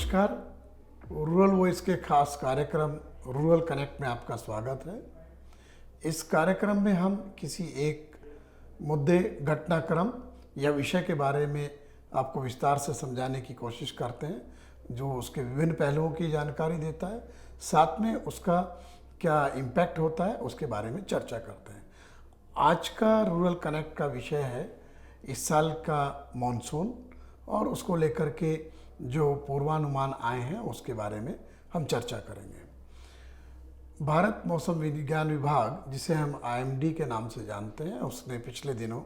नमस्कार। Rural voice के खास कार्यक्रम रूरल कनेक्ट में आपका स्वागत है। इस कार्यक्रम में हम किसी एक मुद्दे, घटनाक्रम या विषय के बारे में आपको विस्तार से समझाने की कोशिश करते हैं, जो उसके विभिन्न पहलुओं की जानकारी देता है, साथ में उसका क्या इम्पैक्ट होता है उसके बारे में चर्चा करते हैं। आज का रूरल कनेक्ट का विषय है इस साल का मॉनसून और उसको लेकर के जो पूर्वानुमान आए हैं उसके बारे में हम चर्चा करेंगे। भारत मौसम विज्ञान विभाग, जिसे हम आईएमडी के नाम से जानते हैं, उसने पिछले दिनों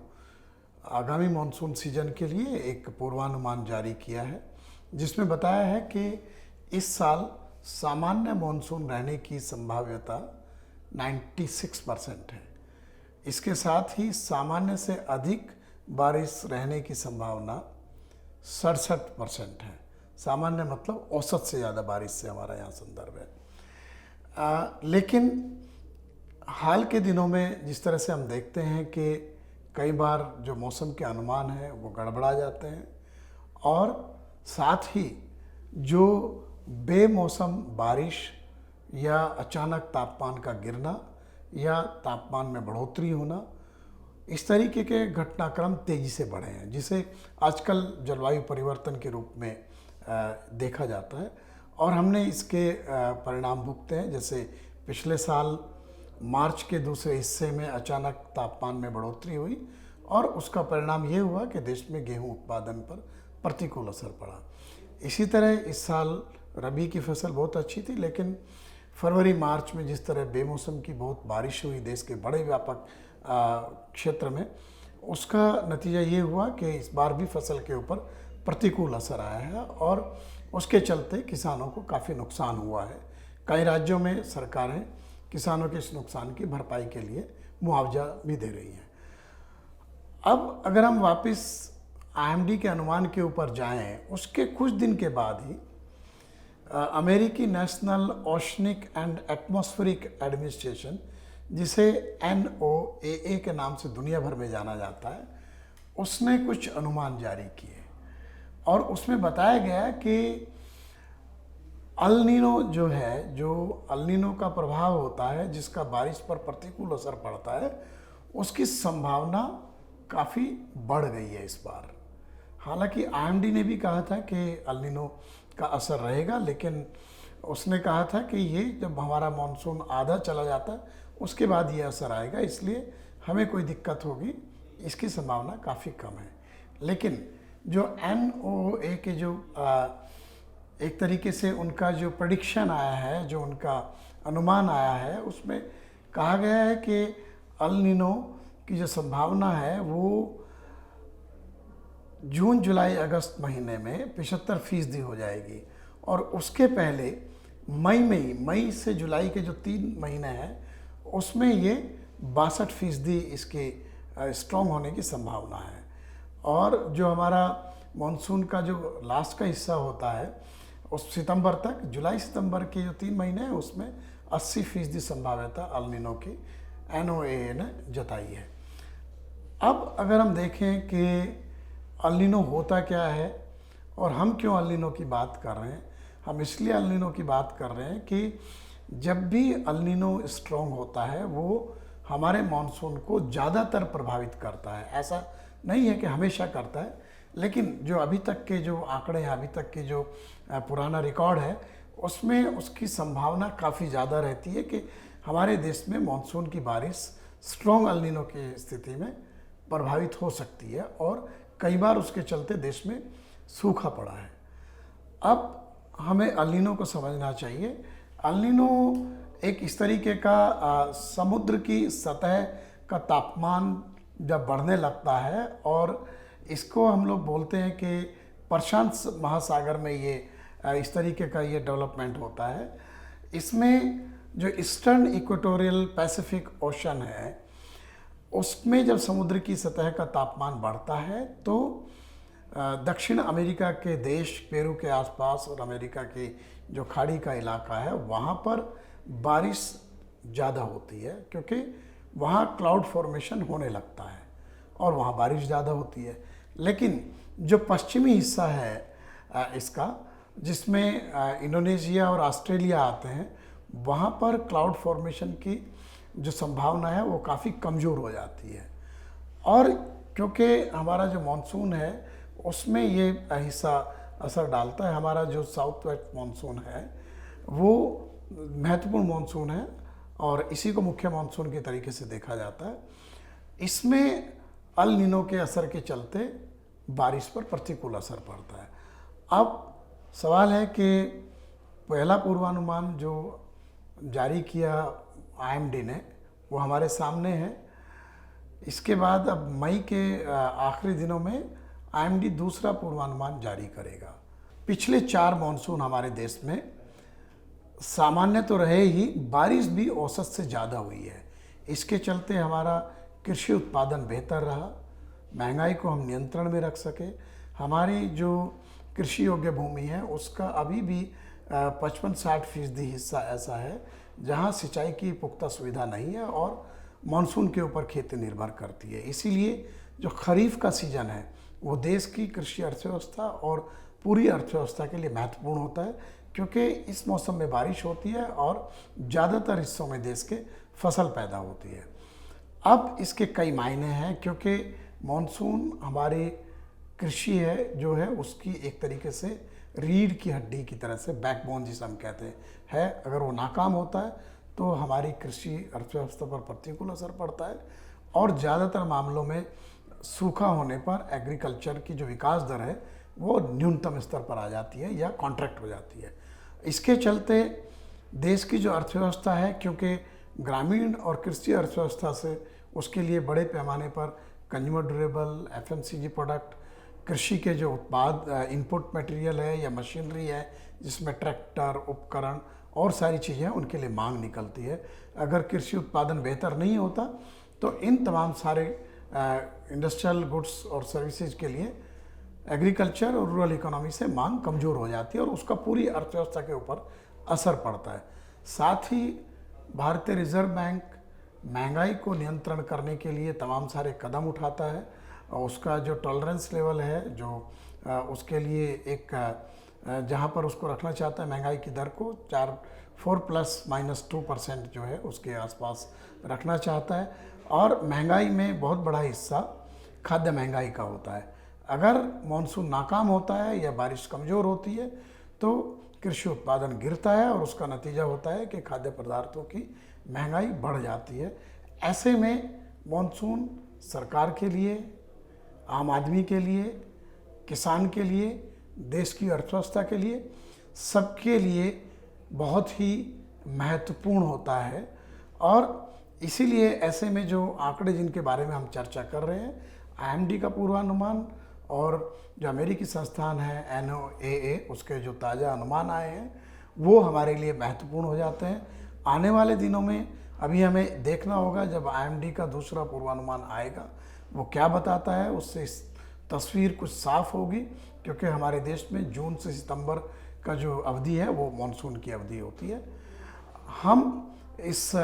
आगामी मॉनसून सीजन के लिए एक पूर्वानुमान जारी किया है, जिसमें बताया है कि इस साल सामान्य मॉनसून रहने की संभाव्यता 96% है। इसके साथ ही सामान्य से अधिक बारिश रहने की संभावना 67% है। सामान्य मतलब औसत से ज़्यादा बारिश से हमारा यहाँ संदर्भ है। लेकिन हाल के दिनों में जिस तरह से हम देखते हैं कि कई बार जो मौसम के अनुमान हैं वो गड़बड़ा जाते हैं, और साथ ही जो बेमौसम बारिश या अचानक तापमान का गिरना या तापमान में बढ़ोतरी होना, इस तरीके के घटनाक्रम तेज़ी से बढ़े हैं, जिसे आजकल जलवायु परिवर्तन के रूप में देखा जाता है। और हमने इसके परिणाम भुगते हैं। जैसे पिछले साल मार्च के दूसरे हिस्से में अचानक तापमान में बढ़ोतरी हुई और उसका परिणाम ये हुआ कि देश में गेहूं उत्पादन पर प्रतिकूल असर पड़ा। इसी तरह इस साल रबी की फसल बहुत अच्छी थी, लेकिन फरवरी मार्च में जिस तरह बेमौसम की बहुत बारिश हुई देश के बड़े व्यापक क्षेत्र में, उसका नतीजा ये हुआ कि इस बार भी फसल के ऊपर प्रतिकूल असर आया है और उसके चलते किसानों को काफ़ी नुकसान हुआ है। कई राज्यों में सरकारें किसानों के इस नुकसान की भरपाई के लिए मुआवजा भी दे रही हैं। अब अगर हम वापस आईएमडी के अनुमान के ऊपर जाएं, उसके कुछ दिन के बाद ही अमेरिकी national oceanic and atmospheric administration, जिसे NOAA के नाम से दुनिया भर में जाना जाता है, उसने कुछ अनुमान जारी किए और उसमें बताया गया कि अल नीनो जो है, जो अल नीनो का प्रभाव होता है जिसका बारिश पर प्रतिकूल असर पड़ता है, उसकी संभावना काफ़ी बढ़ गई है इस बार। हालांकि आईएमडी ने भी कहा था कि अल नीनो का असर रहेगा, लेकिन उसने कहा था कि ये जब हमारा मानसून आधा चला जाता है उसके बाद ये असर आएगा, इसलिए हमें कोई दिक्कत होगी इसकी संभावना काफ़ी कम है। लेकिन जो NOAA के जो एक तरीके से उनका जो प्रेडिक्शन आया है, जो उनका अनुमान आया है, उसमें कहा गया है कि अल नीनो की जो संभावना है वो जून जुलाई अगस्त महीने में 75% हो जाएगी, और उसके पहले मई से जुलाई के जो 3 महीने हैं उसमें ये 62% इसके स्ट्रॉन्ग होने की संभावना है। और जो हमारा मॉनसून का जो लास्ट का हिस्सा होता है उस सितंबर तक, जुलाई सितंबर के जो 3 महीने हैं उसमें 80% संभाव्यता अल नीनो की NOAA ने जताई है। अब अगर हम देखें कि अल नीनो होता क्या है और हम क्यों अल नीनो की बात कर रहे हैं, हम इसलिए अल नीनो की बात कर रहे हैं कि जब भी अल नीनो स्ट्रॉन्ग होता है वो हमारे मॉनसून को ज़्यादातर प्रभावित करता है। ऐसा नहीं है कि हमेशा करता है, लेकिन जो अभी तक के जो आंकड़े हैं, अभी तक के जो पुराना रिकॉर्ड है, उसमें उसकी संभावना काफ़ी ज़्यादा रहती है कि हमारे देश में मॉनसून की बारिश स्ट्रॉन्ग अल नीनो की स्थिति में प्रभावित हो सकती है, और कई बार उसके चलते देश में सूखा पड़ा है। अब हमें अल नीनो को समझना चाहिए। अल नीनो एक इस तरीके का समुद्र की सतह का तापमान जब बढ़ने लगता है, और इसको हम लोग बोलते हैं कि प्रशांत महासागर में ये इस तरीके का ये डेवलपमेंट होता है। इसमें जो ईस्टर्न इक्वेटोरियल पैसिफिक ओशन है, उसमें जब समुद्र की सतह का तापमान बढ़ता है तो दक्षिण अमेरिका के देश, पेरू के आसपास और अमेरिका की जो खाड़ी का इलाका है, वहाँ पर बारिश ज़्यादा होती है, क्योंकि वहाँ क्लाउड फॉर्मेशन होने लगता है और वहाँ बारिश ज़्यादा होती है। लेकिन जो पश्चिमी हिस्सा है इसका, जिसमें इंडोनेशिया और ऑस्ट्रेलिया आते हैं, वहाँ पर क्लाउड फॉर्मेशन की जो संभावना है वो काफ़ी कमज़ोर हो जाती है। और क्योंकि हमारा जो मानसून है उसमें ये हिस्सा असर डालता है, हमारा जो साउथ वेस्ट मानसून है वो महत्वपूर्ण मानसून है और इसी को मुख्य मानसून के तरीके से देखा जाता है। इसमें अल नीनो के असर के चलते बारिश पर प्रतिकूल असर पड़ता है। अब सवाल है कि पहला पूर्वानुमान जो जारी किया आईएमडी ने वो हमारे सामने है। इसके बाद अब मई के आखिरी दिनों में आईएमडी दूसरा पूर्वानुमान जारी करेगा। पिछले 4 मानसून हमारे देश में सामान्य तो रहे ही, बारिश भी औसत से ज़्यादा हुई है। इसके चलते हमारा कृषि उत्पादन बेहतर रहा, महंगाई को हम नियंत्रण में रख सके। हमारी जो कृषि योग्य भूमि है उसका अभी भी 55-60% हिस्सा ऐसा है जहां सिंचाई की पुख्ता सुविधा नहीं है और मानसून के ऊपर खेती निर्भर करती है। इसीलिए जो खरीफ का सीज़न है वो देश की कृषि अर्थव्यवस्था और पूरी अर्थव्यवस्था के लिए महत्वपूर्ण होता है, क्योंकि इस मौसम में बारिश होती है और ज़्यादातर हिस्सों में देश के फसल पैदा होती है। अब इसके कई मायने हैं, क्योंकि मानसून हमारी कृषि है जो है उसकी एक तरीके से रीढ़ की हड्डी की तरह से, बैकबोन जिसे हम कहते हैं, अगर वो नाकाम होता है तो हमारी कृषि अर्थव्यवस्था पर प्रतिकूल असर पड़ता है और ज़्यादातर मामलों में सूखा होने पर एग्रीकल्चर की जो विकास दर है वो न्यूनतम स्तर पर आ जाती है या कॉन्ट्रैक्ट हो जाती है। इसके चलते देश की जो अर्थव्यवस्था है, क्योंकि ग्रामीण और कृषि अर्थव्यवस्था से उसके लिए बड़े पैमाने पर कंज्यूमर ड्यूरेबल, एफएमसीजी प्रोडक्ट, कृषि के जो उत्पाद इनपुट मटेरियल है या मशीनरी है जिसमें ट्रैक्टर, उपकरण और सारी चीज़ें हैं, उनके लिए मांग निकलती है। अगर कृषि उत्पादन बेहतर नहीं होता तो इन तमाम सारे इंडस्ट्रियल गुड्स और सर्विसेज के लिए एग्रीकल्चर और रूरल इकोनॉमी से मांग कमज़ोर हो जाती है और उसका पूरी अर्थव्यवस्था के ऊपर असर पड़ता है। साथ ही भारतीय रिजर्व बैंक महंगाई को नियंत्रण करने के लिए तमाम सारे कदम उठाता है और उसका जो टॉलरेंस लेवल है, जो उसके लिए एक जहाँ पर उसको रखना चाहता है महंगाई की दर को 4+-2% जो है उसके आसपास रखना चाहता है। और महंगाई में बहुत बड़ा हिस्सा खाद्य महंगाई का होता है। अगर मानसून नाकाम होता है या बारिश कमज़ोर होती है तो कृषि उत्पादन गिरता है और उसका नतीजा होता है कि खाद्य पदार्थों की महंगाई बढ़ जाती है। ऐसे में मानसून सरकार के लिए, आम आदमी के लिए, किसान के लिए, देश की अर्थव्यवस्था के लिए, सबके लिए बहुत ही महत्वपूर्ण होता है। और इसीलिए ऐसे में जो आंकड़े जिनके बारे में हम चर्चा कर रहे हैं, आईएमडी का पूर्वानुमान और जो अमेरिकी संस्थान है NOAA, उसके जो ताज़ा अनुमान आए हैं वो हमारे लिए महत्वपूर्ण हो जाते हैं। आने वाले दिनों में अभी हमें देखना होगा जब आईएमडी का दूसरा पूर्वानुमान आएगा वो क्या बताता है, उससे तस्वीर कुछ साफ होगी, क्योंकि हमारे देश में जून से सितंबर का जो अवधि है वो मानसून की अवधि होती है। हम उस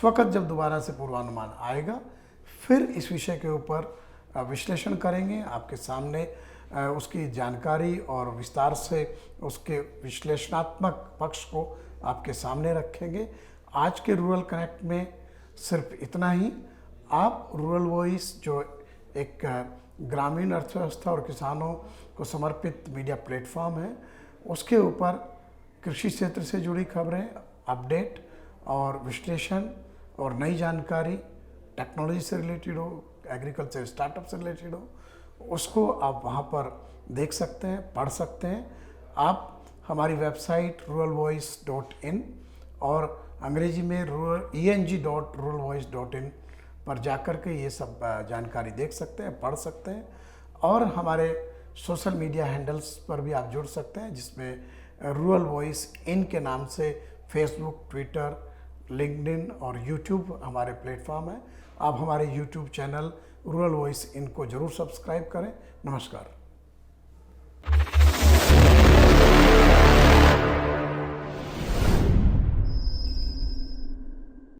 वक़्त जब दोबारा से पूर्वानुमान आएगा फिर इस विषय के ऊपर विश्लेषण करेंगे, आपके सामने उसकी जानकारी और विस्तार से उसके विश्लेषणात्मक पक्ष को आपके सामने रखेंगे। आज के रूरल कनेक्ट में सिर्फ इतना ही। आप रूरल वॉइस जो एक ग्रामीण अर्थव्यवस्था और किसानों को समर्पित मीडिया प्लेटफॉर्म है, उसके ऊपर कृषि क्षेत्र से जुड़ी खबरें, अपडेट और विश्लेषण और नई जानकारी टेक्नोलॉजी से रिलेटेड हो, एग्रीकल्चर स्टार्टअप से रिलेटेड हो, उसको आप वहाँ पर देख सकते हैं, पढ़ सकते हैं। आप हमारी वेबसाइट ruralvoice.in और अंग्रेजी में eng.ruralvoice.in पर जाकर के ये सब जानकारी देख सकते हैं, पढ़ सकते हैं। और हमारे सोशल मीडिया हैंडल्स पर भी आप जुड़ सकते हैं, जिसमें रूरल वॉइस इन के नाम से फेसबुक, ट्विटर, लिंक्डइन और यूट्यूब हमारे प्लेटफॉर्म हैं। आप हमारे यूट्यूब चैनल रूरल वॉइस इनको ज़रूर सब्सक्राइब करें। नमस्कार।